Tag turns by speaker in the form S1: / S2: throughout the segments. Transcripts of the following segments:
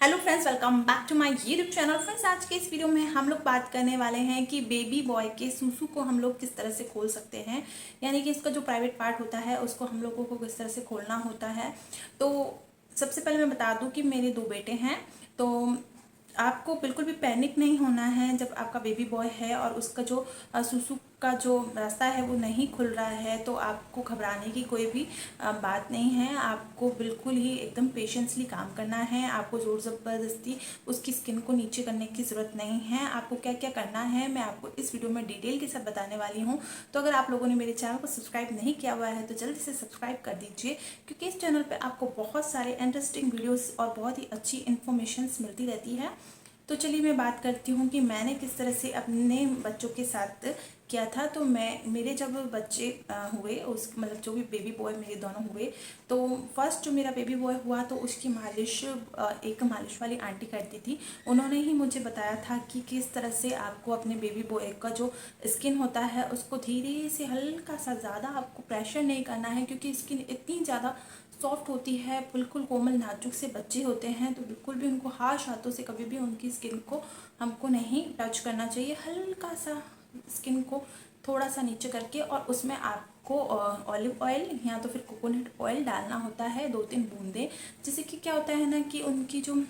S1: Hello friends, welcome back to my YouTube channel. Friends, आज के इस वीडियो में हम लोग बात करने वाले हैं कि बेबी बॉय के सूसू को हम लोग किस तरह से खोल सकते हैं, यानी कि इसका जो प्राइवेट पार्ट होता है उसको हम लोगों को किस तरह से खोलना होता है। तो सबसे पहले मैं बता दूं कि मेरे 2 बेटे हैं। तो आपको बिल्कुल भी पैनिक नहीं होना है जब आपका बेबी बॉय है और उसका जो सूसू का जो रास्ता है वो नहीं खुल रहा है, तो आपको घबराने की कोई भी बात नहीं है। आपको बिल्कुल ही एकदम पेशेंसली काम करना है। आपको ज़ोर ज़बरदस्ती उसकी स्किन को नीचे करने की ज़रूरत नहीं है। आपको क्या क्या करना है मैं आपको इस वीडियो में डिटेल के साथ बताने वाली हूँ। तो अगर आप लोगों ने मेरे चैनल को सब्सक्राइब नहीं किया हुआ है तो जल्दी से सब्सक्राइब कर दीजिए, क्योंकि इस चैनल पर आपको बहुत सारे इंटरेस्टिंग वीडियोज़ और बहुत ही अच्छी इन्फॉर्मेशन मिलती रहती है। तो चलिए मैं बात करती हूँ कि मैंने किस तरह से अपने बच्चों के साथ किया था। तो मेरे जब बच्चे हुए, उस मतलब जो भी बेबी बॉय मेरे दोनों हुए, तो फर्स्ट जो मेरा बेबी बॉय हुआ तो उसकी मालिश एक मालिश वाली आंटी करती थी। उन्होंने ही मुझे बताया था कि किस तरह से आपको अपने बेबी बॉय का जो स्किन होता है उसको धीरे से हल्का सा, ज़्यादा आपको प्रेशर नहीं करना है, क्योंकि स्किन इतनी ज़्यादा सॉफ्ट होती है, बिल्कुल कोमल नाजुक से बच्चे होते हैं। तो बिल्कुल भी उनको हार्श हाथों से कभी भी उनकी स्किन को हमको नहीं टच करना चाहिए। हल्का सा स्किन को थोड़ा सा नीचे करके और उसमें आपको ऑलिव ऑयल या तो फिर कोकोनट ऑयल डालना होता है, 2-3 बूंदे। जिससे कि क्या होता है ना कि उनकी जो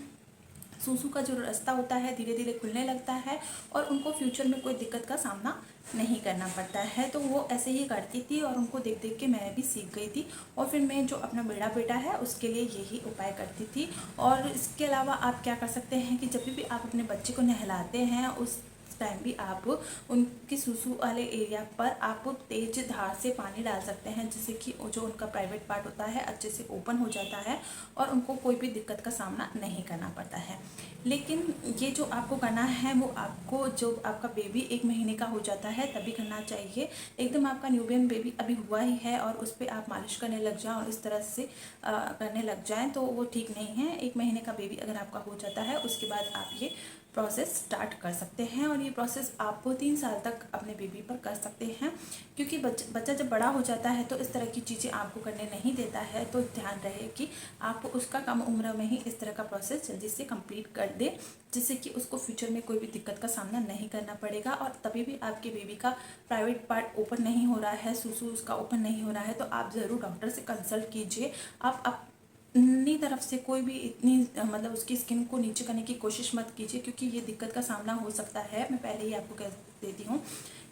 S1: सूसू का जो रास्ता होता है धीरे धीरे खुलने लगता है और उनको फ्यूचर में कोई दिक्कत का सामना नहीं करना पड़ता है। तो वो ऐसे ही करती थी और उनको देख देख के मैं भी सीख गई थी। और फिर मैं जो अपना बड़ा बेटा है उसके लिए यही उपाय करती थी। और इसके अलावा आप क्या कर सकते हैं कि जब भी आप अपने बच्चे को नहलाते हैं उस टाइम भी आप उनकी सूसू वाले एरिया पर आप तेज धार से पानी डाल सकते हैं, जिससे कि जो उनका प्राइवेट पार्ट होता है अच्छे से ओपन हो जाता है और उनको कोई भी दिक्कत का सामना नहीं करना पड़ता है। लेकिन ये जो आपको करना है वो आपको जब आपका बेबी 1 महीने का हो जाता है तभी करना चाहिए। एकदम आपका न्यूबॉर्न बेबी अभी हुआ ही है और उस पर आप मालिश करने लग जाएं और इस तरह से करने लग जाएं तो वो ठीक नहीं है। 1 महीने का बेबी अगर आपका हो जाता है उसके बाद आप ये प्रोसेस स्टार्ट कर सकते हैं और ये प्रोसेस आप 3 साल तक अपने बेबी पर कर सकते हैं, क्योंकि बच्चा जब बड़ा हो जाता है तो इस तरह की चीज़ें आपको करने नहीं देता है। तो ध्यान रहे कि आप उसका कम उम्र में ही इस तरह का प्रोसेस जल्दी से कंप्लीट कर दे, जिससे कि उसको फ्यूचर में कोई भी दिक्कत का सामना नहीं करना पड़ेगा। और तभी भी आपके बेबी का प्राइवेट पार्ट ओपन नहीं हो रहा है, सूसू उसका ओपन नहीं हो रहा है, तो आप ज़रूर डॉक्टर से कंसल्ट कीजिए। आप अपनी तरफ से कोई भी इतनी मतलब उसकी स्किन को नीचे करने की कोशिश मत कीजिए, क्योंकि ये दिक्कत का सामना हो सकता है। मैं पहले ही आपको कह देती हूँ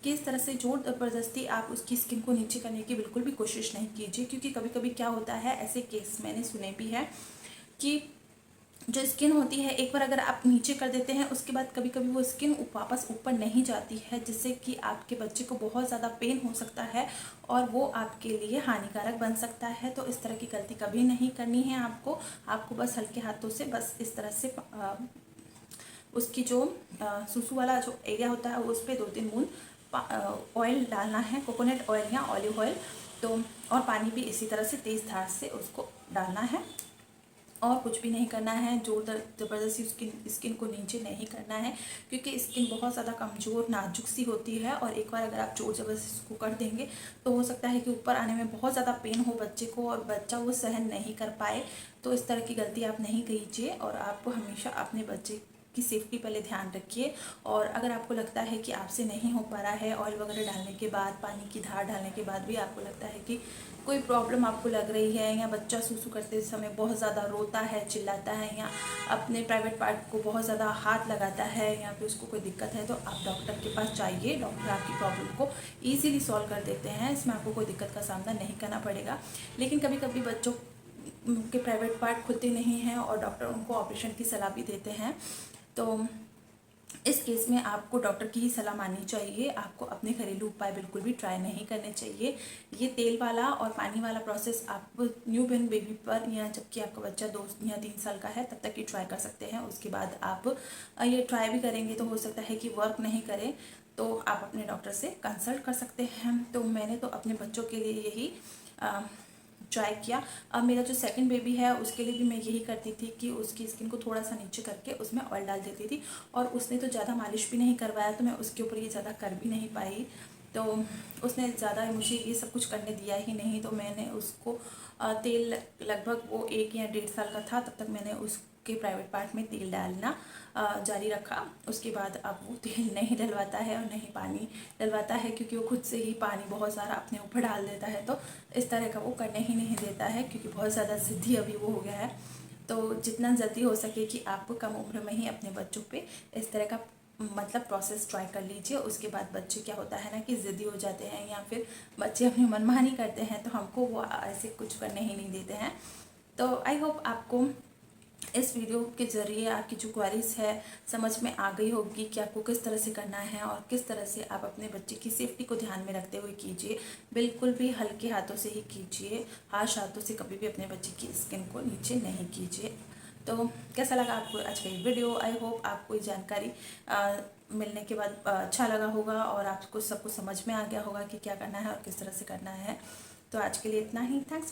S1: कि इस तरह से जोर ज़बरदस्ती आप उसकी स्किन को नीचे करने की बिल्कुल भी कोशिश नहीं कीजिए, क्योंकि कभी कभी क्या होता है, ऐसे केस मैंने सुने भी है कि जो स्किन होती है एक बार अगर आप नीचे कर देते हैं उसके बाद कभी कभी वो स्किन वापस ऊपर नहीं जाती है, जिससे कि आपके बच्चे को बहुत ज़्यादा पेन हो सकता है और वो आपके लिए हानिकारक बन सकता है। तो इस तरह की गलती कभी नहीं करनी है आपको बस हल्के हाथों से बस इस तरह से उसकी जो सूसू वाला जो एरिया होता है उस पर 2-3 बूंद ऑयल डालना है, कोकोनट ऑयल या ऑलिव ऑयल। तो और पानी भी इसी तरह से तेज़ धार से उसको डालना है और कुछ भी नहीं करना है। जोर ज़बरदस्ती स्किन को नीचे नहीं करना है, क्योंकि स्किन बहुत ज़्यादा कमज़ोर नाजुक सी होती है और एक बार अगर आप जोर ज़बरदस्ती इसको कर देंगे तो हो सकता है कि ऊपर आने में बहुत ज़्यादा पेन हो बच्चे को और बच्चा वो सहन नहीं कर पाए। तो इस तरह की गलती आप नहीं कीजिए और आप हमेशा अपने बच्चे की सेफ्टी पहले ध्यान रखिए। और अगर आपको लगता है कि आपसे नहीं हो पा रहा है, ऑयल वगैरह डालने के बाद, पानी की धार डालने के बाद भी आपको लगता है कि कोई प्रॉब्लम आपको लग रही है, या बच्चा सूसू करते समय बहुत ज़्यादा रोता है, चिल्लाता है, या अपने प्राइवेट पार्ट को बहुत ज़्यादा हाथ लगाता है, या फिर उसको कोई दिक्कत है, तो आप डॉक्टर के पास जाइए। डॉक्टर आपकी प्रॉब्लम को ईजिली सॉल्व कर देते हैं, इसमें आपको कोई दिक्कत का सामना नहीं करना पड़ेगा। लेकिन कभी कभी बच्चों के प्राइवेट पार्ट खुलते नहीं हैं और डॉक्टर उनको ऑपरेशन की सलाह भी देते हैं। तो इस केस में आपको डॉक्टर की ही सलाह माननी चाहिए। आपको अपने घरेलू उपाय बिल्कुल भी ट्राई नहीं करने चाहिए। ये तेल वाला और पानी वाला प्रोसेस आप न्यूबॉर्न बेबी पर या जबकि आपका बच्चा 2 या 3 साल का है तब तक ही ट्राई कर सकते हैं। उसके बाद आप ये ट्राई भी करेंगे तो हो सकता है कि वर्क नहीं करे, तो आप अपने डॉक्टर से कंसल्ट कर सकते हैं। तो मैंने तो अपने बच्चों के लिए यही ट्राई किया। अब मेरा जो सेकंड बेबी है उसके लिए भी मैं यही करती थी कि उसकी स्किन को थोड़ा सा नीचे करके उसमें ऑयल डाल देती थी, और उसने तो ज़्यादा मालिश भी नहीं करवाया तो मैं उसके ऊपर ये ज़्यादा कर भी नहीं पाई। तो उसने ज़्यादा मुझे ये सब कुछ करने दिया ही नहीं। तो मैंने उसको तेल, लगभग वो 1 या 1.5 साल का था तब तक मैंने उसके प्राइवेट पार्ट में तेल डालना जारी रखा। उसके बाद अब वो तेल नहीं डलवाता है और नहीं पानी डलवाता है, क्योंकि वो खुद से ही पानी बहुत सारा अपने ऊपर डाल देता है। तो इस तरह का वो करने ही नहीं देता है, क्योंकि बहुत ज़्यादा ज़िद्दी अभी वो हो गया है। तो जितना जल्दी हो सके कि आप कम उम्र में ही अपने बच्चों पे इस तरह का मतलब प्रोसेस ट्राई कर लीजिए। उसके बाद बच्चे क्या होता है ना कि ज़िद्दी हो जाते हैं या फिर बच्चे अपनी मनमानी करते हैं, तो हमको वो ऐसे कुछ करने ही नहीं देते हैं। तो आई होप आपको इस वीडियो के ज़रिए आपकी जो क्वेरीज है समझ में आ गई होगी कि आपको किस तरह से करना है और किस तरह से आप अपने बच्चे की सेफ्टी को ध्यान में रखते हुए कीजिए। बिल्कुल भी हल्के हाथों से ही कीजिए, हार्श हाथों से कभी भी अपने बच्चे की स्किन को नीचे नहीं कीजिए। तो कैसा लगा आपको आज का ये वीडियो? आई होप आपको ये जानकारी मिलने के बाद अच्छा लगा होगा और आपको सब कुछ समझ में आ गया होगा कि क्या करना है और किस तरह से करना है। तो आज के लिए इतना ही। थैंक्स।